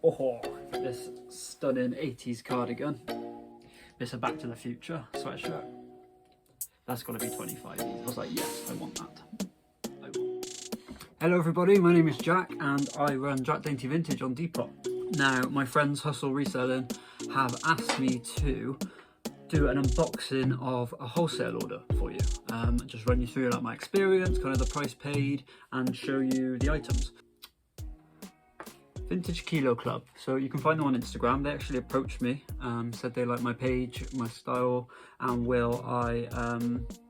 Oh, this stunning 80s cardigan. It's a Back to the Future sweatshirt. That's got to be 25. I was like, yes, I want that. I want. Hello everybody, my name is Jack and I run Jackdaintyvintage on Depop. Now, my friends Hustle Reselling have asked me to do an unboxing of a wholesale order for you. Just run you through like my experience, kind of the price paid, and show you the items. Vintage Kilo Club, so you can find them on Instagram. They actually approached me, said they like my page, my style, and will I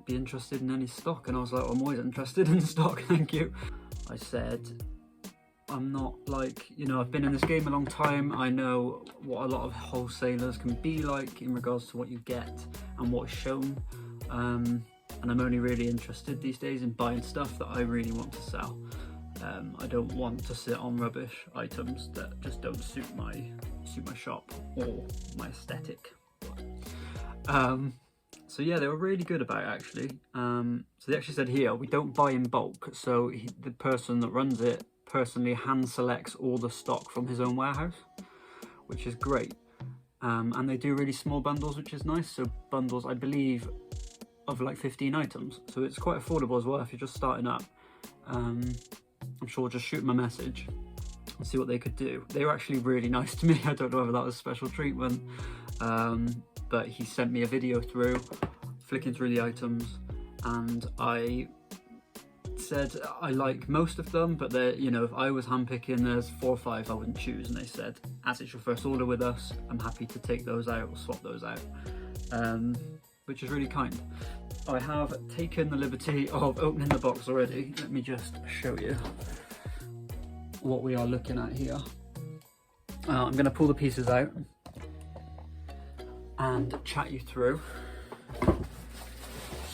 be interested in any stock? And I was like, well, I'm always interested in stock, thank you. I said, I'm not like, you know, I've been in this game a long time. I know what a lot of wholesalers can be like in regards to what you get and what's shown. And I'm only really interested these days in buying stuff that I really want to sell. I don't want to sit on rubbish items that just don't suit my shop or my aesthetic. So yeah, they were really good about it actually. So they actually said here, we don't buy in bulk. So the person that runs it personally hand selects all the stock from his own warehouse, which is great. And they do really small bundles, which is nice. So bundles, I believe, of like 15 items. So it's quite affordable as well if you're just starting up. I'm sure I'll just shoot them a message and see what they could do. They were actually really nice to me. I don't know whether that was special treatment, but he sent me a video through, flicking through the items, and I said I like most of them, but they're, you know, if I was handpicking, there's 4 or 5 I wouldn't choose, and they said, as it's your first order with us, I'm happy to take those out or swap those out, which is really kind. I have taken the liberty of opening the box already. Let me just show you what we are looking at here. I'm going to pull the pieces out and chat you through.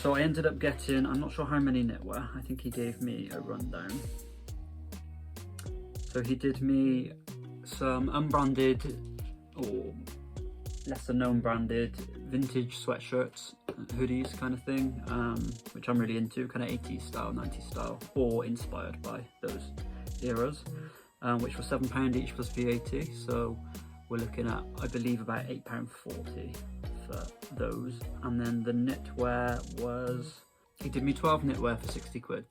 So I ended up getting, I'm not sure how many knitwear. I think he gave me a rundown. So he did me some unbranded or lesser known branded vintage sweatshirts, hoodies kind of thing, which I'm really into, kind of 80s style, 90s style, or inspired by those eras, which were £7 each plus VAT. So we're looking at, I believe, about £8.40 for those. And then the knitwear was, he did me 12 knitwear for 60 quid.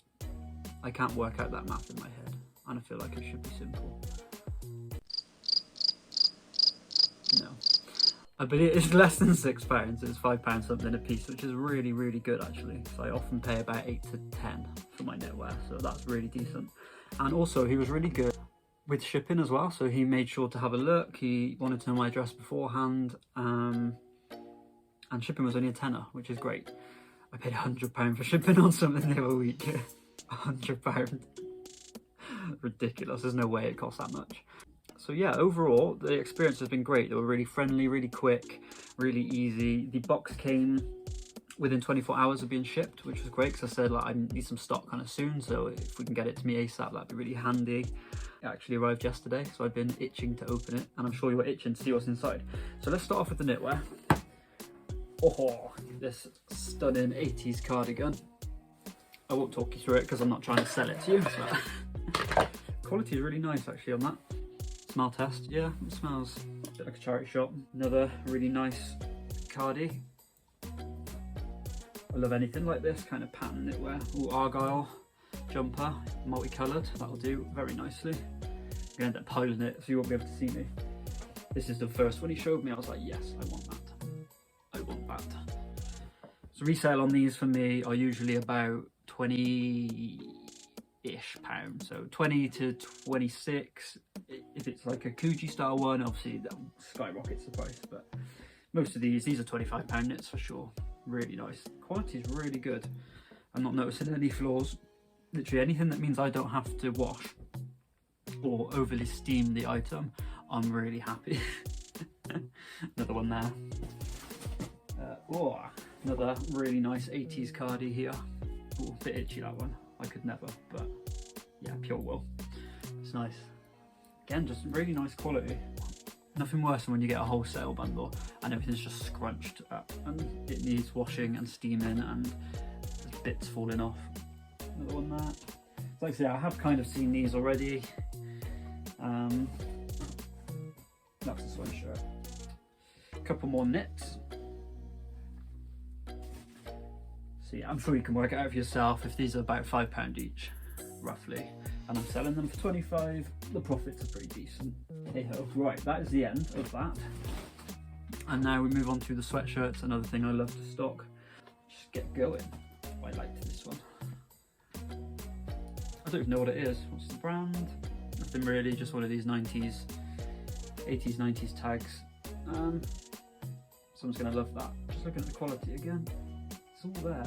I can't work out that math in my head, and I feel like it should be simple. No. I believe it's less than £6, it's £5 something a piece, which is really, really good actually. So I often pay about 8 to 10 for my knitwear, so that's really decent. And also he was really good with shipping as well, so he made sure to have a look. He wanted to know my address beforehand, and shipping was only a tenner, which is great. I paid £100 for shipping on something the other week. £100. Ridiculous, there's no way it costs that much. So yeah, overall, the experience has been great. They were really friendly, really quick, really easy. The box came within 24 hours of being shipped, which was great because I said like I need some stock kind of soon, so if we can get it to me ASAP, that'd be really handy. It actually arrived yesterday, so I've been itching to open it, and I'm sure you were itching to see what's inside. So let's start off with the knitwear. Oh, this stunning 80s cardigan. I won't talk you through it because I'm not trying to sell it to you. But quality is really nice actually on that. Smell test, yeah, it smells a bit like a charity shop. Another really nice cardi. I love anything like this kind of pattern knitwear. Ooh, Argyle jumper, multicoloured, that'll do very nicely. I'm gonna end up piling it so you won't be able to see me. This is the first one he showed me, I was like, yes, I want that. I want that. So resale on these for me are usually about 20-ish pounds, so 20 to 26. If it's like a Coogee style one, obviously that skyrockets the price, but most of these are £25 knits for sure. Really nice. Quality is really good. I'm not noticing any flaws. Literally anything that means I don't have to wash or overly steam the item, I'm really happy. Another one there. Oh, another really nice 80s cardi here. Oh, a bit itchy that one. I could never, but yeah, pure wool. It's nice. Again, just really nice quality. Nothing worse than when you get a wholesale bundle and everything's just scrunched up and it needs washing and steaming and there's bits falling off. Another one there. Like I say, I have kind of seen these already. That's a sweatshirt. A couple more knits. So yeah, I'm sure you can work it out for yourself. If these are about £5 each, roughly, and I'm selling them for 25, the profits are pretty decent. Hey ho. Right, that is the end of that. And now we move on to the sweatshirts, another thing I love to stock. Just get going. I liked this one. I don't even know what it is. What's the brand? Nothing really, just one of these 90s, 80s, 90s tags. Someone's gonna love that. Just looking at the quality again. It's all there.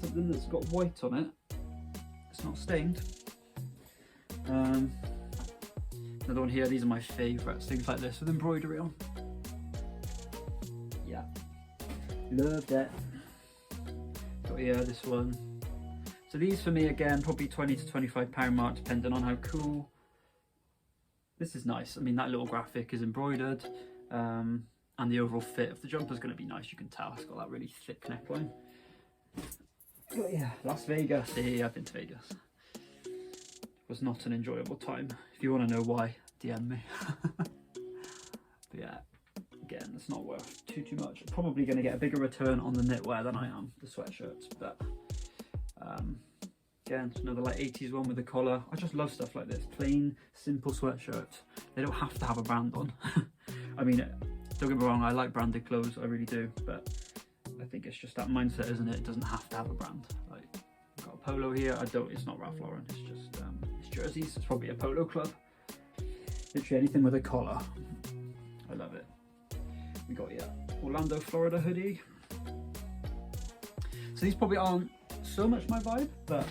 Something that's got white on it. It's not stained. Another one here, these are my favourites, things like this with embroidery on. Yeah, loved it. Got here, this one. So these for me, again, probably £20 to £25 mark, depending on how cool. This is nice. I mean, that little graphic is embroidered, and the overall fit of the jumper is going to be nice. You can tell it's got that really thick neckline. But yeah, Las Vegas. Yeah, I've been to Vegas. Was not an enjoyable time. If you want to know why, DM me. But yeah, again, it's not worth too much. Probably going to get a bigger return on the knitwear than I am the sweatshirts. But again, it's another like 80s one with the collar. I just love stuff like this. Plain, simple sweatshirts. They don't have to have a brand on. I mean, don't get me wrong, I like branded clothes, I really do. But I think it's just that mindset, isn't it? It doesn't have to have a brand. Like, I've got a polo here. It's not Ralph Lauren. It's just jerseys. It's probably a polo club. Literally anything with a collar. I love it. We got Orlando, Florida hoodie. So these probably aren't so much my vibe, but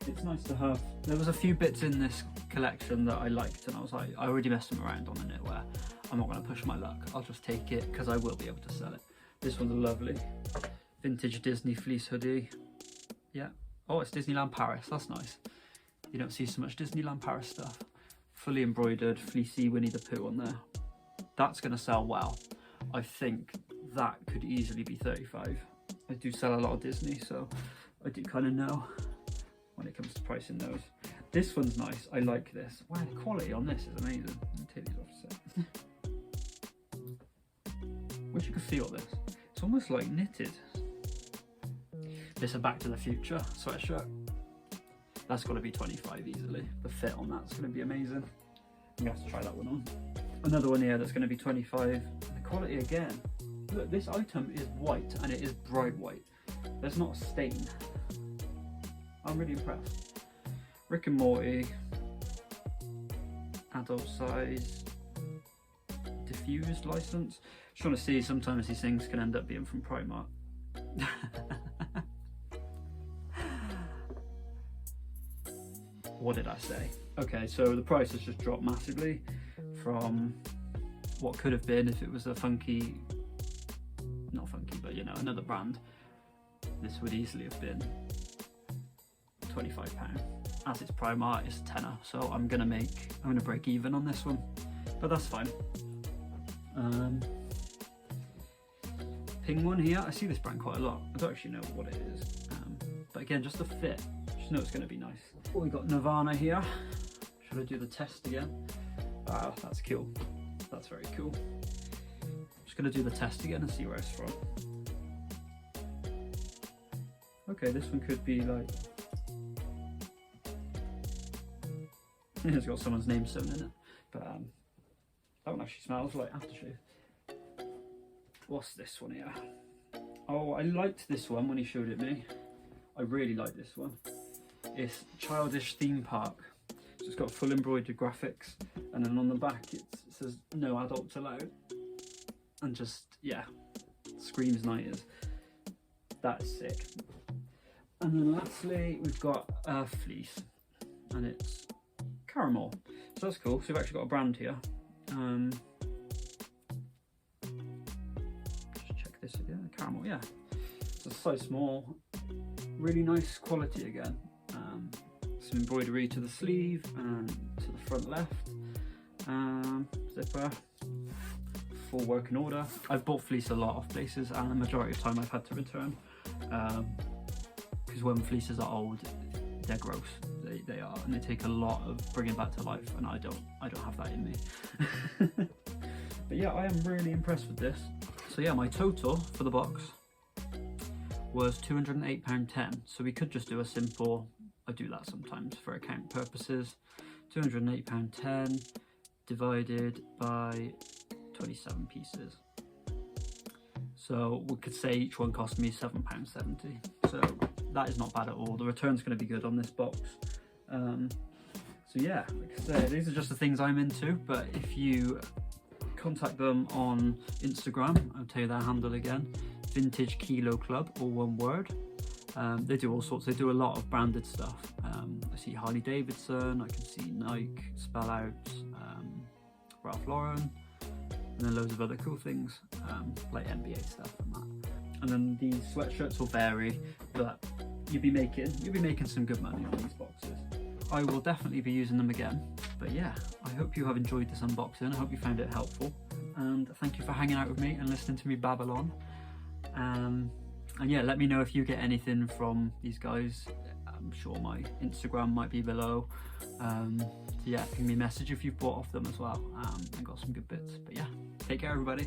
it's nice to have. There was a few bits in this collection that I liked, and I was like, I already messed them around on the knitwear. I'm not going to push my luck. I'll just take it because I will be able to sell it. This one's lovely. Vintage Disney fleece hoodie. Yeah. Oh, it's Disneyland Paris. That's nice. You don't see so much Disneyland Paris stuff. Fully embroidered, fleecy Winnie the Pooh on there. That's going to sell well. I think that could easily be 35. I do sell a lot of Disney, so I do kind of know when it comes to pricing those. This one's nice. I like this. Wow, the quality on this is amazing. Let me take these off a sec. Wish you could feel this. It's almost like knitted. This is a Back to the Future sweatshirt. That's got to be 25 easily. The fit on that's going to be amazing. I'm going to have to try that one on. Another one here that's going to be 25. The quality again. Look, this item is white and it is bright white. There's not a stain. I'm really impressed. Rick and Morty. Adult size. Diffused license. Just trying to see, sometimes these things can end up being from Primark. What did I say? Okay, so the price has just dropped massively from what could have been if it was a funky, not funky, but you know, another brand. This would easily have been £25. As it's Primark, it's a tenner, so I'm gonna break even on this one, but that's fine. Ping one here. I see this brand quite a lot. I don't actually know what it is, but again, just the fit. Just know it's going to be nice. Oh, we got Nirvana here. Should I do the test again? Wow, that's cool. That's very cool. Just going to do the test again and see where it's from. Okay, this one could be like. It's got someone's name sewn in it, but that one actually smells like aftershave. What's this one here? Oh, I liked this one when he showed it me. I really like this one. It's Childish Theme Park. So it's got full embroidered graphics, and then on the back it says no adults allowed. And just, yeah, screams 90s. That is sick. And then lastly, we've got a fleece, and it's caramel. So that's cool. So we've actually got a brand here. This again, caramel, yeah. It's a size small, really nice quality again. Some embroidery to the sleeve and to the front left. Zipper, full working order. I've bought fleece a lot of places, and the majority of the time I've had to return because when fleeces are old, they're gross. They are, and they take a lot of bringing back to life, and I don't have that in me. But yeah, I am really impressed with this. So yeah, my total for the box was £208.10. So we could just do a simple, I do that sometimes for account purposes, £208.10 divided by 27 pieces. So we could say each one cost me £7.70. So that is not bad at all. The return's going to be good on this box. So yeah, like I say, these are just the things I'm into, but if you contact them on Instagram, I'll tell you their handle again, Vintage Kilo Club, all one word. They do all sorts, they do a lot of branded stuff. I see Harley Davidson, I can see Nike, Spell Out, Ralph Lauren, and then loads of other cool things, like NBA stuff and that. And then these sweatshirts will vary, but you'll be making some good money on these boxes. I will definitely be using them again. But yeah, I hope you have enjoyed this unboxing. I hope you found it helpful. And thank you for hanging out with me and listening to me babble on. And yeah, let me know if you get anything from these guys. I'm sure my Instagram might be below. So yeah, ping me a message if you've bought off them as well. And got some good bits. But yeah, take care everybody.